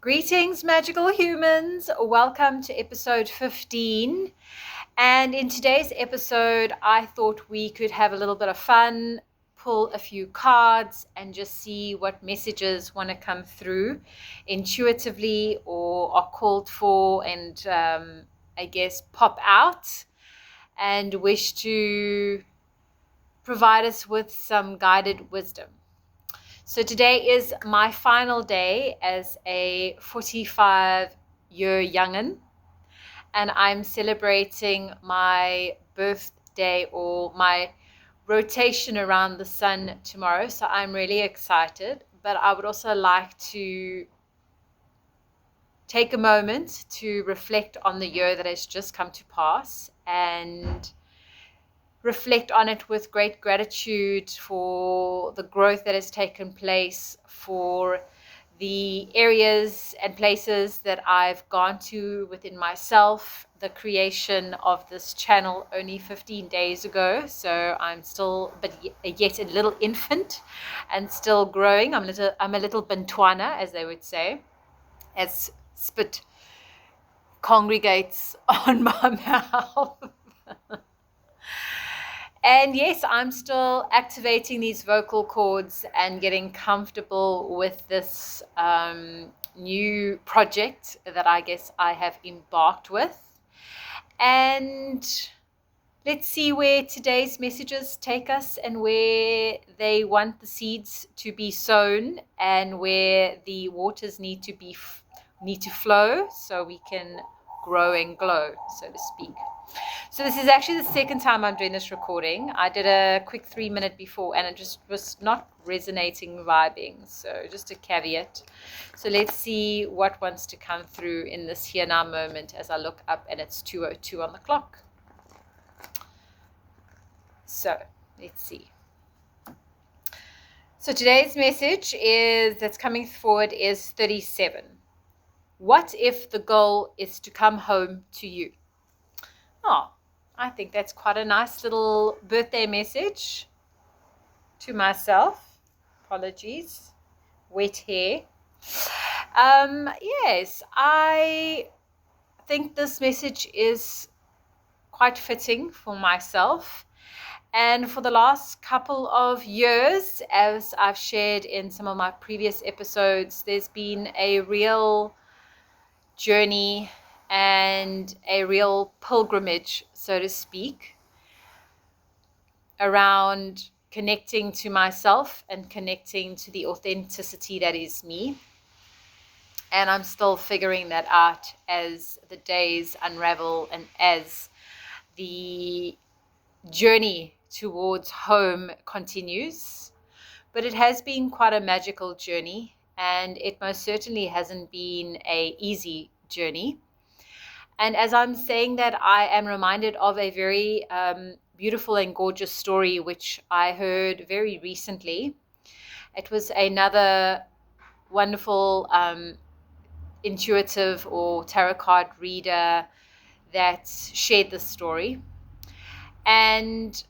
Greetings, magical humans. Welcome to episode 15. And in today's episode, I thought we could have a little bit of fun, pull a few cards, and just see what messages want to come through intuitively or are called for and I guess pop out and wish to provide us with some guided wisdom. So today is my final day as a 45-year young'un, and I'm celebrating my birthday or my rotation around the sun tomorrow. So I'm really excited, but I would also like to take a moment to reflect on the year that has just come to pass and reflect on it with great gratitude for the growth that has taken place, for the areas and places that I've gone to within myself, the creation of this channel only 15 days ago. So I'm still, but yet a little infant and still growing. I'm a little bantwana, as they would say, as spit congregates on my mouth. And yes, I'm still activating these vocal cords and getting comfortable with this new project that I guess I have embarked with. And let's see where today's messages take us and where they want the seeds to be sown and where the waters need to flow so we can grow and glow, so to speak. So this is actually the second time I'm doing this recording. I did a quick 3-minute before and it just was not resonating, vibing. So just a caveat. So let's see what wants to come through in this here now moment as I look up and it's 2:02 on the clock. So let's see. So today's message that's coming forward is 37. What if the goal is to come home to you? Oh, I think that's quite a nice little birthday message to myself. Apologies. Wet hair. Yes, I think this message is quite fitting for myself. And for the last couple of years, as I've shared in some of my previous episodes, there's been a real journey and a real pilgrimage, so to speak, around connecting to myself and connecting to the authenticity that is me. And I'm still figuring that out as the days unravel and as the journey towards home continues. But it has been quite a magical journey, and it most certainly hasn't been an easy journey. And as I'm saying that, I am reminded of a very beautiful and gorgeous story which I heard very recently. It was another wonderful intuitive or tarot card reader that shared this story. And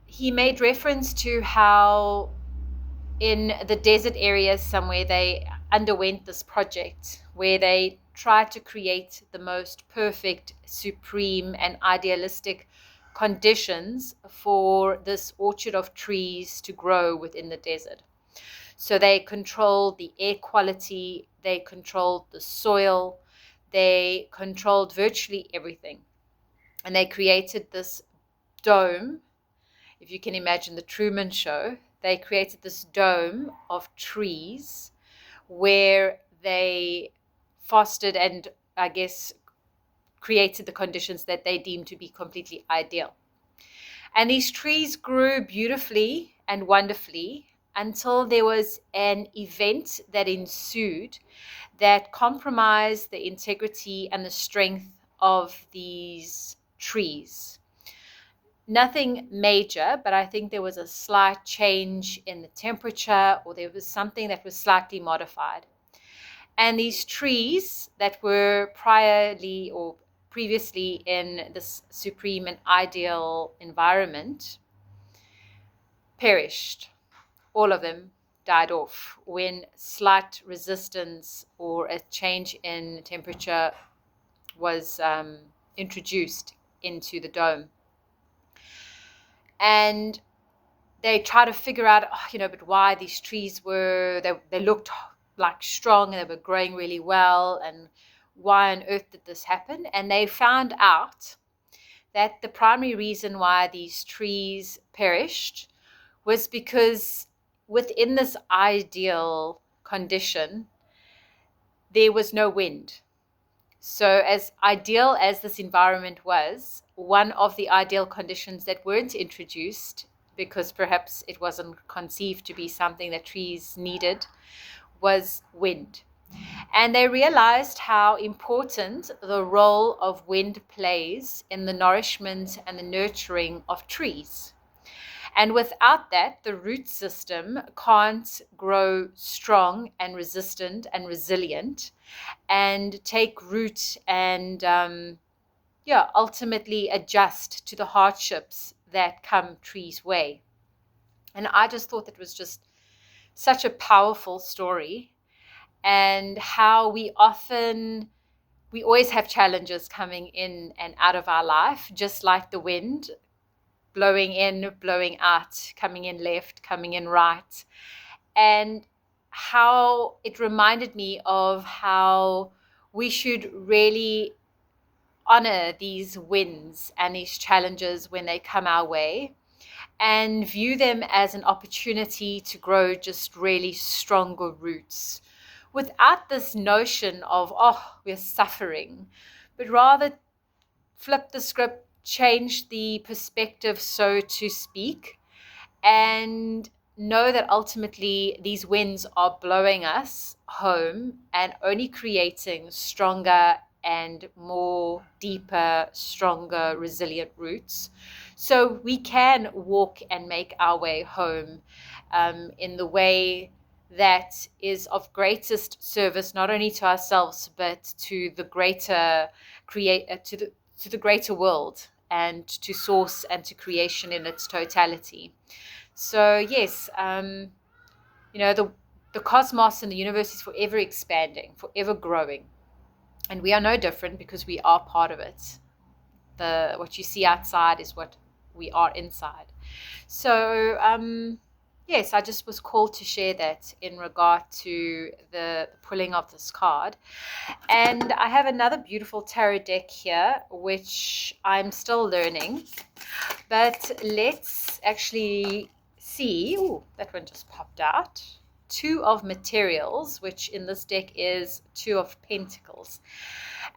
he made reference to how in the desert areas somewhere they underwent this project where they tried to create the most perfect, supreme, and idealistic conditions for this orchard of trees to grow within the desert. So they controlled the air quality, they controlled the soil, they controlled virtually everything. And they created this dome. If you can imagine the Truman Show, they created this dome of trees where they fostered and, I guess, created the conditions that they deemed to be completely ideal. And these trees grew beautifully and wonderfully until there was an event that ensued that compromised the integrity and the strength of these trees. Nothing major, but I think there was a slight change in the temperature, or there was something that was slightly modified. And these trees that were previously in this supreme and ideal environment perished, all of them, died off, when slight resistance or a change in temperature was introduced into the dome. And they try to figure out, but why these trees they looked like strong and they were growing really well, and why on earth did this happen? And they found out that the primary reason why these trees perished was because within this ideal condition, there was no wind. So as ideal as this environment was, one of the ideal conditions that weren't introduced, because perhaps it wasn't conceived to be something that trees needed, was wind. And they realized how important the role of wind plays in the nourishment and the nurturing of trees. And without that, the root system can't grow strong and resistant and resilient and take root and, ultimately adjust to the hardships that come trees' way. And I just thought that was just such a powerful story, and how we always have challenges coming in and out of our life, just like the wind, blowing in, blowing out, coming in left, coming in right. And how it reminded me of how we should really honor these wins and these challenges when they come our way, and view them as an opportunity to grow just really stronger roots, without this notion of, we're suffering, but rather flip the script, change the perspective, so to speak, and know that ultimately these winds are blowing us home and only creating stronger and more deeper, stronger, resilient roots. So we can walk and make our way home in the way that is of greatest service, not only to ourselves, but to the greater to the greater world, and to source and to creation in its totality. So yes, the cosmos and the universe is forever expanding, forever growing, and we are no different because we are part of it. What you see outside is what we are inside. So yes, I just was called to share that in regard to the pulling of this card. And I have another beautiful tarot deck here, which I'm still learning. But let's actually see. Oh, that one just popped out. Two of materials, which in this deck is Two of Pentacles.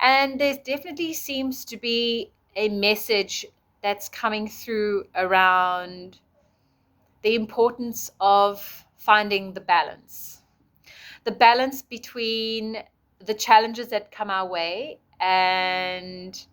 And there definitely seems to be a message that's coming through around the importance of finding the balance between the challenges that come our way and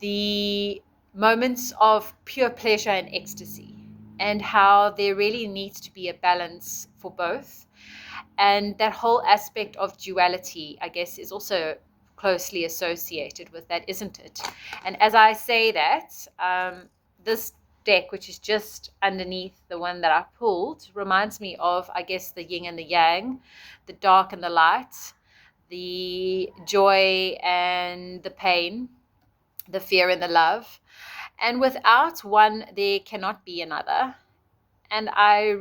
the moments of pure pleasure and ecstasy, and how there really needs to be a balance for both. And that whole aspect of duality, I guess, is also closely associated with that, isn't it? And as I say that, this deck, which is just underneath the one that I pulled, reminds me of, I guess, the yin and the yang, the dark and the light, the joy and the pain, the fear and the love. And without one, there cannot be another. And I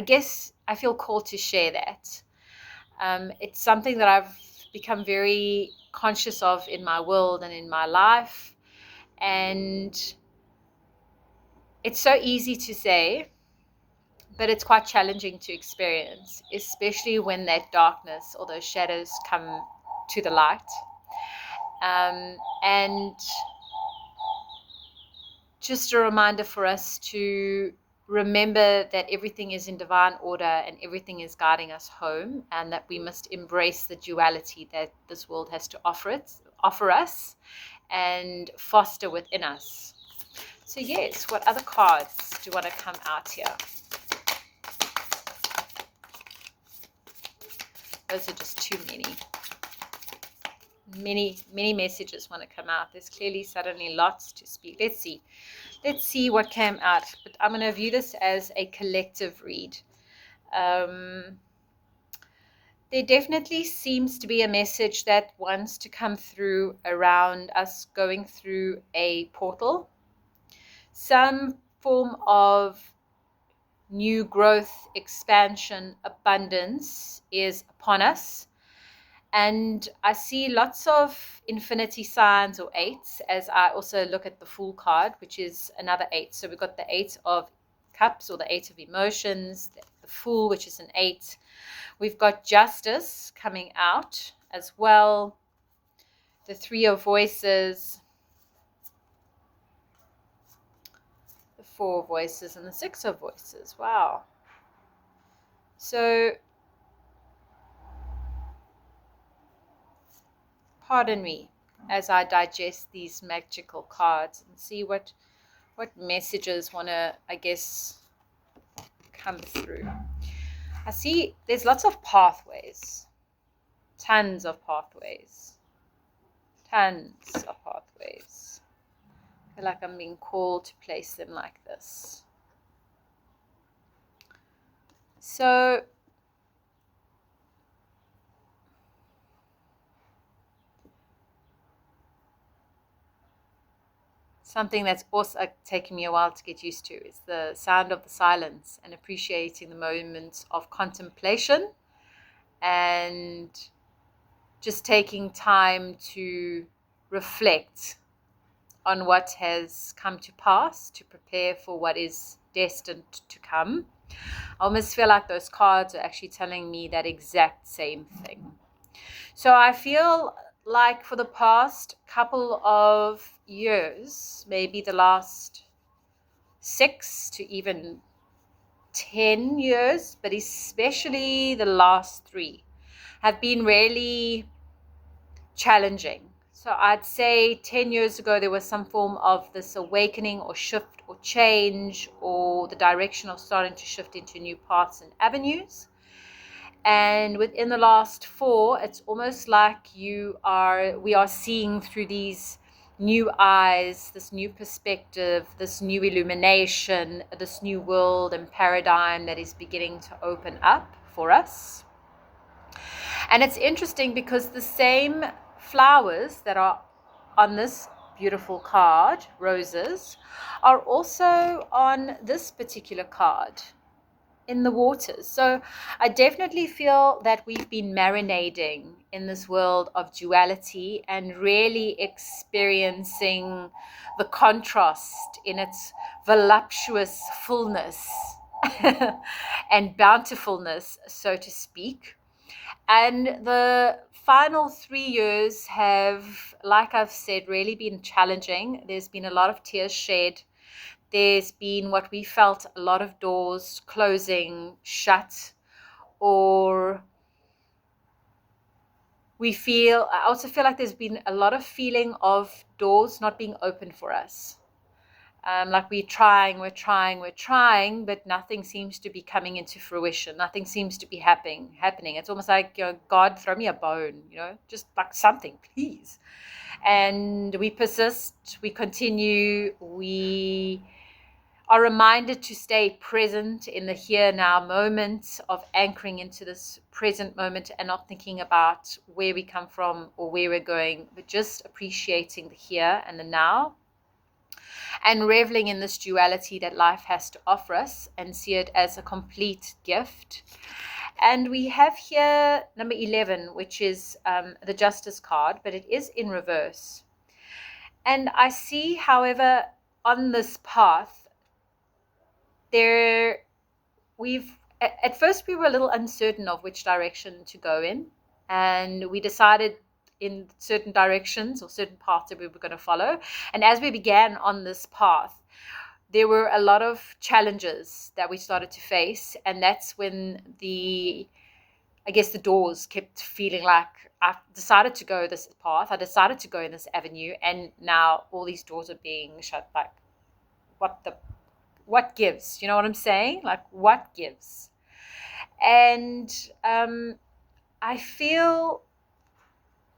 guess I feel called to share that. It's something that I've become very conscious of in my world and in my life. And it's so easy to say, but it's quite challenging to experience, especially when that darkness or those shadows come to the light. And just a reminder for us to remember that everything is in divine order and everything is guiding us home, and that we must embrace the duality that this world has to offer us and foster within us. So yes, what other cards do you want to come out here? Those are just too many. Many messages want to come out. There's clearly suddenly lots to speak. Let's see. let's see what came out. But I'm going to view this as a collective read. There definitely seems to be a message that wants to come through around us going through a portal. Some form of new growth, expansion, abundance is upon us. And I see lots of infinity signs or eights as I also look at the Fool card, which is another eight. So we've got the Eight of Cups or the Eight of Emotions, the Fool, which is an eight. We've got Justice coming out as well, the Three of Voices, the Four of Voices, and the Six of Voices. Wow. So, pardon me as I digest these magical cards and see what messages want to, I guess, come through. I see there's lots of pathways, tons of pathways. I feel like I'm being called to place them like this. So something that's also taken me a while to get used to is the sound of the silence and appreciating the moments of contemplation and just taking time to reflect on what has come to pass to prepare for what is destined to come. I almost feel like those cards are actually telling me that exact same thing. So I feel like for the past couple of years, maybe the last 6 to even 10 years, but especially the last 3, have been really challenging. So I'd say 10 years ago, there was some form of this awakening or shift or change, or the direction of starting to shift into new paths and avenues. And within the last 4, it's almost like we are seeing through these new eyes, this new perspective, this new illumination, this new world and paradigm that is beginning to open up for us. And it's interesting because the same flowers that are on this beautiful card, roses, are also on this particular card in the waters. So I definitely feel that we've been marinating in this world of duality and really experiencing the contrast in its voluptuous fullness and bountifulness, so to speak. And the final 3 years have, like I've said, really been challenging. There's been a lot of tears shed. There's been what we felt a lot of doors closing shut, or I also feel like there's been a lot of feeling of doors not being open for us. Like we're trying, but nothing seems to be coming into fruition. Nothing seems to be happening. It's almost like, God, throw me a bone, just like something, please. And we persist, we continue, we are reminded to stay present in the here now moment of anchoring into this present moment and not thinking about where we come from or where we're going, but just appreciating the here and the now and reveling in this duality that life has to offer us and see it as a complete gift. And we have here number 11, which is the Justice card, but it is in reverse. And I see, however, on this path, at first we were a little uncertain of which direction to go in, and we decided in certain directions or certain paths that we were going to follow. And as we began on this path, there were a lot of challenges that we started to face, and that's when the doors kept feeling like I decided to go this path, I decided to go in this avenue, and now all these doors are being shut. Like, what gives? You know what I'm saying? Like, what gives? And I feel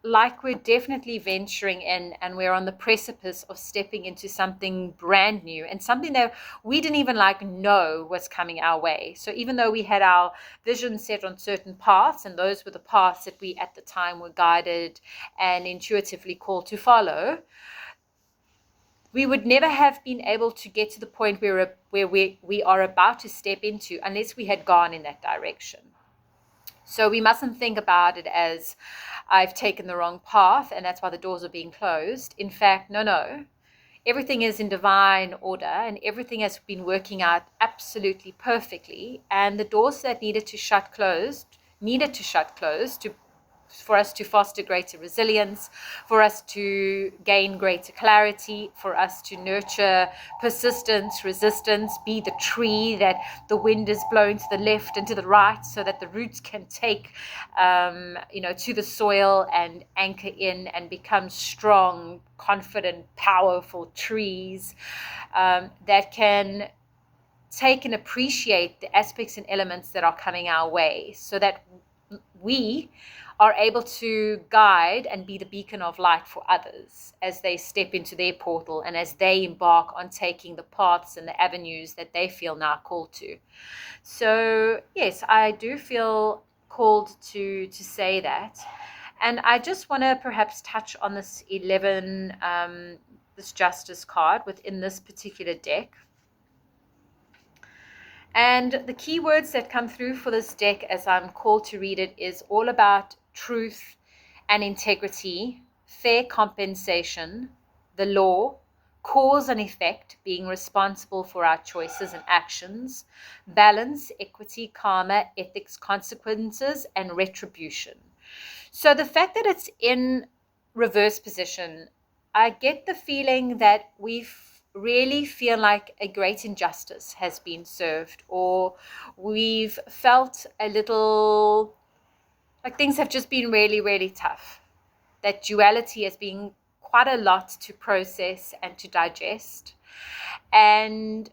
like we're definitely venturing in, and we're on the precipice of stepping into something brand new, and something that we didn't even know was coming our way. So even though we had our vision set on certain paths, and those were the paths that we at the time were guided and intuitively called to follow, we would never have been able to get to the point where we are about to step into unless we had gone in that direction. So we mustn't think about it as I've taken the wrong path and that's why the doors are being closed. In fact, no. Everything is in divine order and everything has been working out absolutely perfectly. And the doors that needed to shut closed for us to foster greater resilience, for us to gain greater clarity, for us to nurture persistence, resistance, be the tree that the wind is blowing to the left and to the right so that the roots can take, to the soil and anchor in and become strong, confident, powerful trees that can take and appreciate the aspects and elements that are coming our way so that we are able to guide and be the beacon of light for others as they step into their portal and as they embark on taking the paths and the avenues that they feel now called to. So yes, I do feel called to say that. And I just want to perhaps touch on this 11, this justice card within this particular deck. And the key words that come through for this deck as I'm called to read it is all about truth and integrity, fair compensation, the law, cause and effect, being responsible for our choices and actions, balance, equity, karma, ethics, consequences, and retribution. So the fact that it's in reverse position, I get the feeling that we've really feel like a great injustice has been served, or we've felt a little like things have just been really, really tough. That duality has been quite a lot to process and to digest. And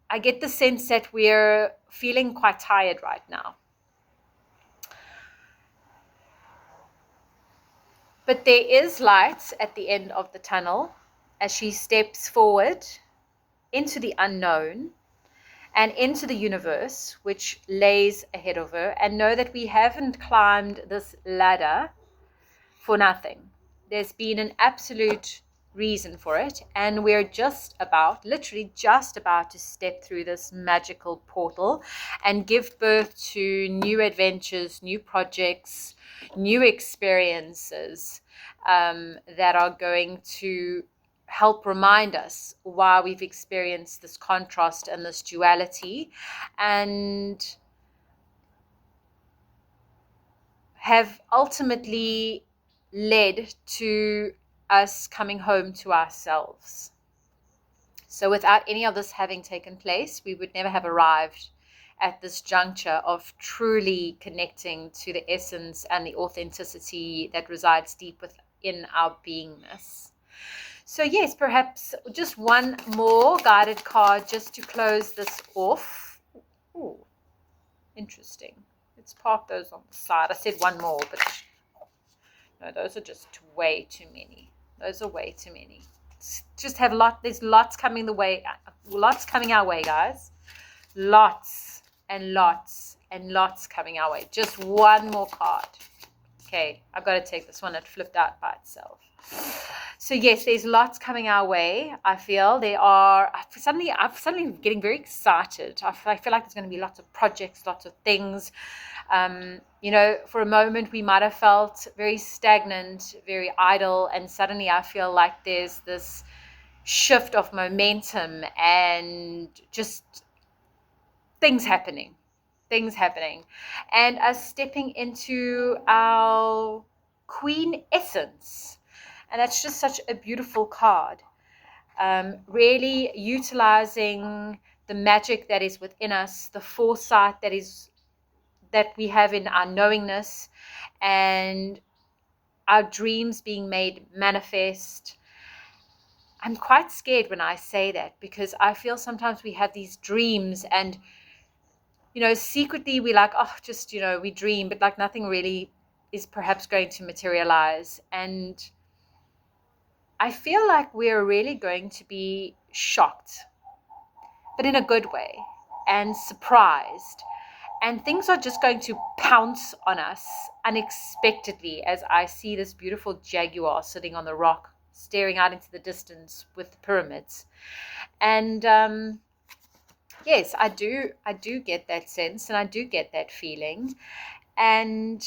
I get the sense that we're feeling quite tired right now. But there is light at the end of the tunnel as she steps forward into the unknown and into the universe, which lays ahead of her, and know that we haven't climbed this ladder for nothing. There's been an absolute reason for it, and we're literally just about to step through this magical portal and give birth to new adventures, new projects, new experiences that are going to help remind us why we've experienced this contrast and this duality, and have ultimately led to us coming home to ourselves. So without any of this having taken place, we would never have arrived at this juncture of truly connecting to the essence and the authenticity that resides deep within our beingness. So yes, perhaps just one more guided card just to close this off. Ooh, interesting. Let's park those on the side. I said one more, but no, those are just way too many. Those are way too many. Just have there's lots coming our way, guys. Lots and lots and lots coming our way. Just one more card. Okay, I've got to take this one that flipped out by itself. So yes, there's lots coming our way. I feel I'm suddenly getting very excited. I feel like there's going to be lots of projects, lots of things. For a moment we might have felt very stagnant, very idle, and suddenly I feel like there's this shift of momentum and just things happening, and us stepping into our queen essence. And that's just such a beautiful card. Really utilizing the magic that is within us, the foresight that we have in our knowingness, and our dreams being made manifest. I'm quite scared when I say that, because I feel sometimes we have these dreams and, secretly we're like, we dream, but like nothing really is perhaps going to materialize. And I feel like we're really going to be shocked, but in a good way, and surprised. And things are just going to pounce on us unexpectedly as I see this beautiful jaguar sitting on the rock, staring out into the distance with the pyramids. And yes, I do get that sense, and I do get that feeling. And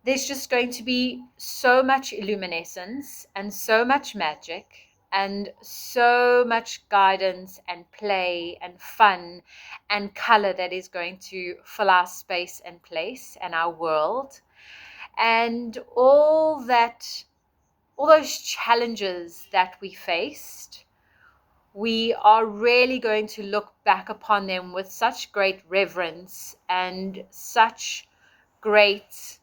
there's just going to be so much illuminescence and so much magic and so much guidance and play and fun and color that is going to fill our space and place and our world. And all those challenges that we faced, we are really going to look back upon them with such great reverence and such great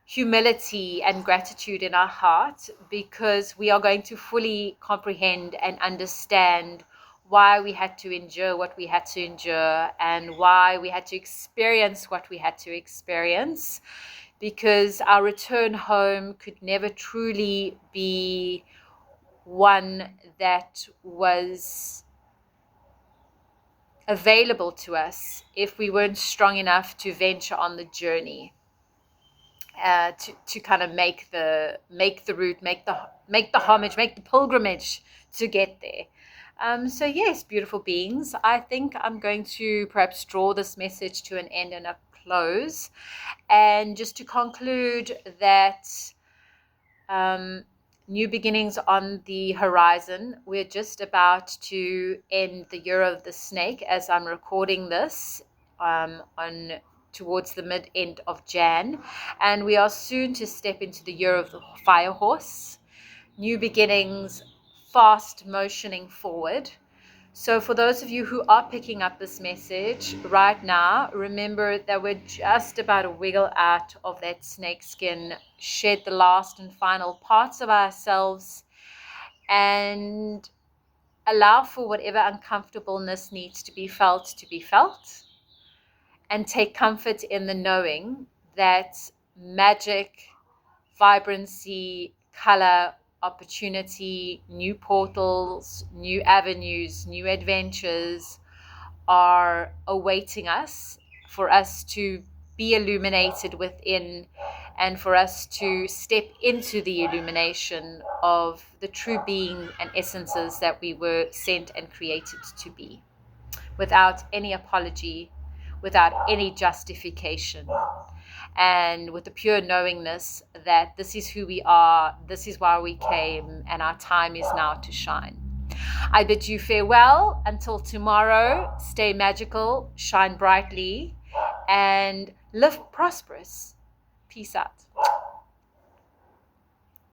humility and gratitude in our heart, because we are going to fully comprehend and understand why we had to endure what we had to endure and why we had to experience what we had to experience, because our return home could never truly be one that was available to us if we weren't strong enough to venture on the journey. To kind of make the route, make the homage, make the pilgrimage to get there. So yes, beautiful beings, I think I'm going to perhaps draw this message to an end and a close, and just to conclude that new beginnings on the horizon. We're just about to end the year of the snake as I'm recording this on towards the mid-end of Jan, and we are soon to step into the year of the fire horse. New beginnings, fast motioning forward. So for those of you who are picking up this message right now, remember that we're just about to wiggle out of that snake skin, shed the last and final parts of ourselves, and allow for whatever uncomfortableness needs to be felt, and take comfort in the knowing that magic, vibrancy, color, opportunity, new portals, new avenues, new adventures are awaiting us, for us to be illuminated within, and for us to step into the illumination of the true being and essences that we were sent and created to be, without any apology, without any justification, and with the pure knowingness that this is who we are, this is why we came, and our time is now to shine. I bid you farewell until tomorrow. Stay magical, shine brightly, and live prosperous. Peace out.